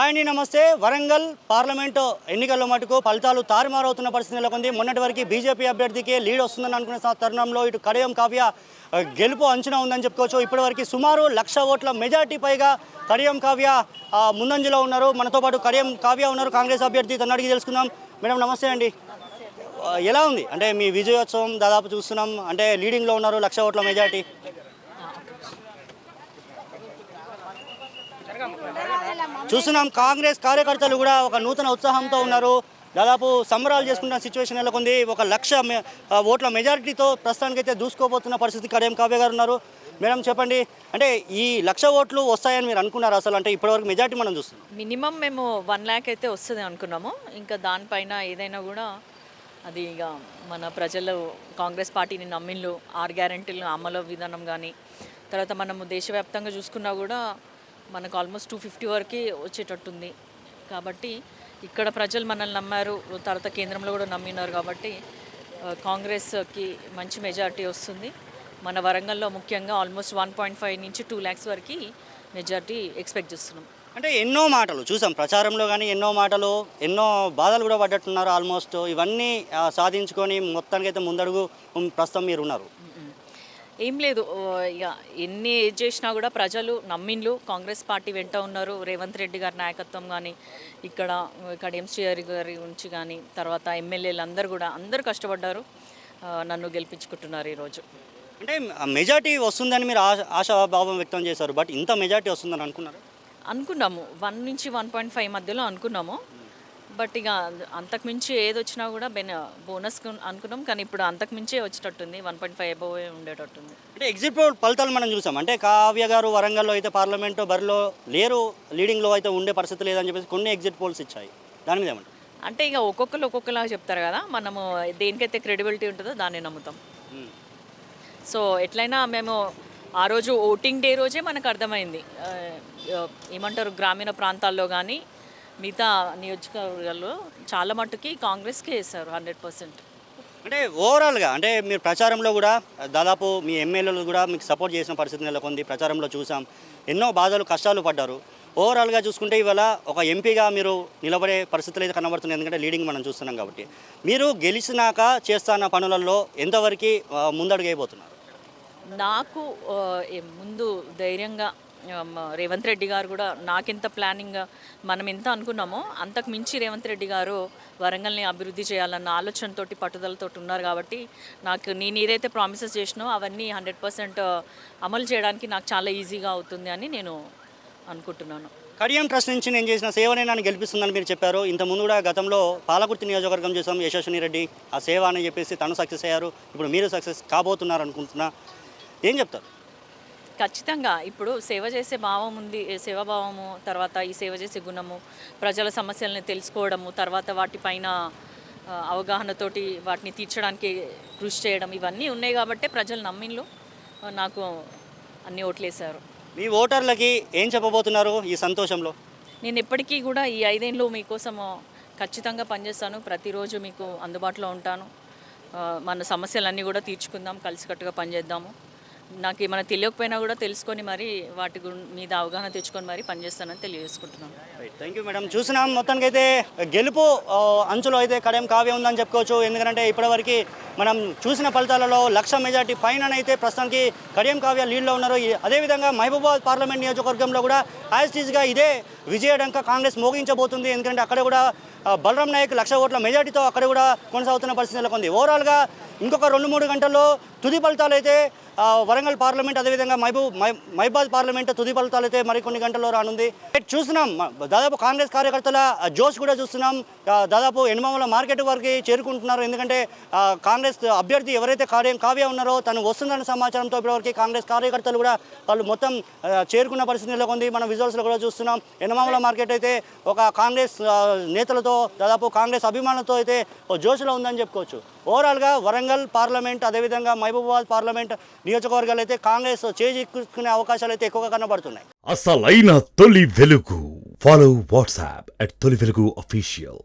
Hi అండి, నమస్తే. Warangal parliament ఎన్నికల్లో మటుకు ఫలితాలు తారుమారవుతున్న పరిస్థితి నెలకొంది. మొన్నటి వరకు బీజేపీ అభ్యర్థికి లీడ్ వస్తుందని అనుకున్న తరుణంలో ఇటు కడియం కావ్య గెలుపు అంచనా ఉందని చెప్పుకోవచ్చు. ఇప్పటివరకు సుమారు 1,00,000 ఓట్ల మెజార్టీ పైగా కడియం కావ్య ముందంజలో ఉన్నారు. మనతో పాటు కడియం కావ్య ఉన్నారు, కాంగ్రెస్ అభ్యర్థి. తన అడిగి తెలుసుకుందాం. మేడం నమస్తే అండి. ఎలా ఉంది అంటే మీ విజయోత్సవం? దాదాపు చూస్తున్నాం అంటే లీడింగ్లో ఉన్నారు, 1,00,000 ఓట్ల మెజార్టీ. చూస్తున్నాం కాంగ్రెస్ కార్యకర్తలు కూడా ఒక నూతన ఉత్సాహంతో ఉన్నారు. దాదాపు సంబరాలు చేసుకున్న సిచ్యువేషన్ నెలకొంది. 1,00,000 ఓట్ల మెజారిటీతో ప్రస్తుతానికైతే దూసుకోబోతున్న పరిస్థితి. కడియం కావ్య గారు ఉన్నారు. మేడం చెప్పండి, అంటే ఈ 1,00,000 ఓట్లు వస్తాయని మీరు అనుకున్నారు అసలు? అంటే ఇప్పటివరకు మెజారిటీ మనం చూస్తున్నాం, మినిమం మేము 1,00,000 అయితే వస్తుంది అనుకున్నాము. ఇంకా దానిపైన ఏదైనా కూడా అది ఇక మన ప్రజలు కాంగ్రెస్ పార్టీని నమ్మిళ్ళు, 6 గ్యారెంటీలు అమలు విధానం కానీ, తర్వాత మనము దేశవ్యాప్తంగా చూసుకున్నా కూడా మనకు ఆల్మోస్ట్ 250 వరకు వచ్చేటట్టుంది. కాబట్టి ఇక్కడ ప్రజలు మనల్ని నమ్మారు, తర్వాత కేంద్రంలో కూడా నమ్మినారు. కాబట్టి కాంగ్రెస్కి మంచి మెజారిటీ వస్తుంది. మన వరంగల్లో ముఖ్యంగా ఆల్మోస్ట్ 1.5 నుంచి 2 lakhs వరకు మెజారిటీ ఎక్స్పెక్ట్ చేస్తున్నాం. అంటే ఎన్నో మాటలు చూసాం ప్రచారంలో, కానీ ఎన్నో మాటలు, ఎన్నో బాధలు కూడా పడ్డట్టున్నారు. ఆల్మోస్ట్ ఇవన్నీ సాధించుకొని మొత్తానికైతే ముందడుగు ప్రస్తుతం మీరు ఉన్నారు. ఏం లేదు, ఇక ఎన్ని ఏది చేసినా కూడా ప్రజలు నమ్మిండ్లు, కాంగ్రెస్ పార్టీ వెంట ఉన్నారు. రేవంత్ రెడ్డి గారి నాయకత్వం కానీ, ఇక్కడ ఎంసీఆర్ గారి నుంచి కానీ, తర్వాత ఎమ్మెల్యేలు అందరూ కష్టపడ్డారు, నన్ను గెలిపించుకుంటున్నారు ఈరోజు. అంటే మెజార్టీ వస్తుందని మీరు ఆశాభావం వ్యక్తం చేశారు, బట్ ఇంత మెజార్టీ వస్తుందని అనుకున్నాము. 1 నుంచి 1.5 మధ్యలో అనుకున్నాము. బట్ ఇక అంతకుమించి ఏది వచ్చినా కూడా బోనస్ అనుకున్నాం, కానీ ఇప్పుడు అంతకుమించే వచ్చేటట్టుంది. 1.5 అబోవ్ ఉండేటట్టుంది. అంటే ఎగ్జిట్ పోల్ ఫలితాలు మనం చూసాం. అంటే కావ్య గారు వరంగల్లో అయితే పార్లమెంటు బరిలో లేరు, లీడింగ్లో అయితే ఉండే పరిస్థితి లేదని చెప్పేసి కొన్ని ఎగ్జిట్ పోల్స్ ఇచ్చాయి. దాని మీద ఏమంటారు? అంటే ఇక ఒక్కొక్కలాగా చెప్తారు కదా, మనము దేనికైతే క్రెడిబిలిటీ ఉంటుందో దాన్ని నమ్ముతాం. సో ఎట్లయినా మేము ఆ రోజు ఓటింగ్ డే రోజే మనకు అర్థమైంది, ఏమంటారు, గ్రామీణ ప్రాంతాల్లో కానీ మిగతా నియోజకవర్గాల్లో చాలా మట్టుకి కాంగ్రెస్కే వేస్తారు 100%. అంటే ఓవరాల్గా అంటే మీరు ప్రచారంలో కూడా దాదాపు మీ ఎమ్మెల్యేలు కూడా మీకు సపోర్ట్ చేసిన పరిస్థితి నెలకొంది. ప్రచారంలో చూసాం ఎన్నో బాధలు కష్టాలు పడ్డారు. ఓవరాల్గా చూసుకుంటే ఇవాళ ఒక ఎంపీగా మీరు నిలబడే పరిస్థితులు అయితే కనబడుతుంది, ఎందుకంటే లీడింగ్ మనం చూస్తున్నాం. కాబట్టి మీరు గెలిచినాక చేస్తున్న పనులలో ఎంతవరకు ముందడుగు అయిపోతున్నారు? నాకు ముందు ధైర్యంగా రేవంత్ రెడ్డి గారు కూడా నాకెంత ప్లానింగ్ మనం ఎంత అనుకున్నామో అంతకు మించి రేవంత్ రెడ్డి గారు వరంగల్ని అభివృద్ధి చేయాలన్న ఆలోచనతోటి పట్టుదలతో ఉన్నారు. కాబట్టి నేను ఏదైతే ప్రామిసెస్ చేసినో అవన్నీ 100% అమలు చేయడానికి నాకు చాలా ఈజీగా అవుతుంది అని నేను అనుకుంటున్నాను. కడియం ట్రస్ట్ నుంచి నేను చేసిన సేవనే నన్ను గెలిపిస్తుందని మీరు చెప్పారు. ఇంతకుముందు కూడా గతంలో పాలకుర్తి నియోజకవర్గం చేసాం, యశస్విని రెడ్డి ఆ సేవ అని చెప్పేసి తను సక్సెస్ అయ్యారు. ఇప్పుడు మీరు సక్సెస్ కాబోతున్నారు అనుకుంటున్నా, ఏం చెప్తారు? ఖచ్చితంగా ఇప్పుడు సేవ చేసే భావం ఉంది, సేవాభావము, తర్వాత ఈ సేవ చేసే గుణము, ప్రజల సమస్యలను తెలుసుకోవడము, తర్వాత వాటిపైన అవగాహనతోటి వాటిని తీర్చడానికి కృషి చేయడం, ఇవన్నీ ఉన్నాయి. కాబట్టి ప్రజలు నమ్మిన్లు, నాకు అన్ని ఓట్లేశారు. మీ ఓటర్లకి ఏం చెప్పబోతున్నారు ఈ సంతోషంలో? నేను ఎప్పటికీ కూడా ఈ 5 ఏళ్ళు మీకోసము ఖచ్చితంగా పనిచేస్తాను, ప్రతిరోజు మీకు అందుబాటులో ఉంటాను. మన సమస్యలన్నీ కూడా తీర్చుకుందాం, కలిసికట్టుగా పనిచేద్దాము. నాకు ఏమైనా తెలియకపోయినా కూడా తెలుసుకొని మరి వాటి మీద అవగాహన తెచ్చుకొని మరి పనిచేస్తానని తెలియజేసుకుంటున్నాను. Thank you madam. చూసినాం మొత్తానికైతే గెలుపు అంచులో అయితే కడియం కావ్య ఉందని చెప్పుకోవచ్చు. ఎందుకంటే ఇప్పటివరకు మనం చూసిన ఫలితాలలో 1,00,000 మెజార్టీ పైననైతే ప్రస్తుతానికి కడియం కావ్య లీడ్లో ఉన్నారు. అదేవిధంగా మహబూబాబాద్ పార్లమెంట్ నియోజకవర్గంలో కూడా యాజ్టీజ్గా ఇదే విజయడంక కాంగ్రెస్ మోగించబోతుంది. ఎందుకంటే అక్కడ కూడా బలరాం నాయక్ 1,00,000 ఓట్ల మెజార్టీతో అక్కడ కూడా కొనసాగుతున్న పరిస్థితి నెలకొంది. ఓవరాల్గా ఇంకొక 2-3 గంటల్లో తుది ఫలితాలు అయితే వరంగల్ పార్లమెంట్, అదేవిధంగా మహబూబాబాద్ పార్లమెంట్ తుది ఫలితాలు అయితే మరికొన్ని గంటల్లో రానుంది. చూస్తున్నాం దాదాపు కాంగ్రెస్ కార్యకర్తల జోష్ కూడా చూస్తున్నాం. దాదాపు ఎనమామల మార్కెట్ వరకు చేరుకుంటున్నారు. ఎందుకంటే కాంగ్రెస్ అభ్యర్థి ఎవరైతే కావ్య ఉన్నారో తను వస్తుందన్న సమాచారంతో ఇప్పటివరకు కాంగ్రెస్ కార్యకర్తలు కూడా వాళ్ళు మొత్తం చేరుకున్న పరిస్థితి నెలకొంది. మనం విజువల్స్లో కూడా చూస్తున్నాం. ఎనమామల మార్కెట్ అయితే ఒక కాంగ్రెస్ నేతలతో, దాదాపు కాంగ్రెస్ అభిమానులతో అయితే జోష్లో ఉందని చెప్పుకోవచ్చు. ఓవరాల్గా వరంగల్ పార్లమెంట్, అదేవిధంగా మహబూబాబాద్ పార్లమెంట్ నియోజకవర్గాలు అయితే కాంగ్రెస్ చేజిక్కునే అవకాశాలు అయితే ఎక్కువగా కనబడుతున్నాయి. అసలైన తొలి వెలుగు. ఫాలో వాట్సాప్ @తొలి వెలుగు అఫీషియల్.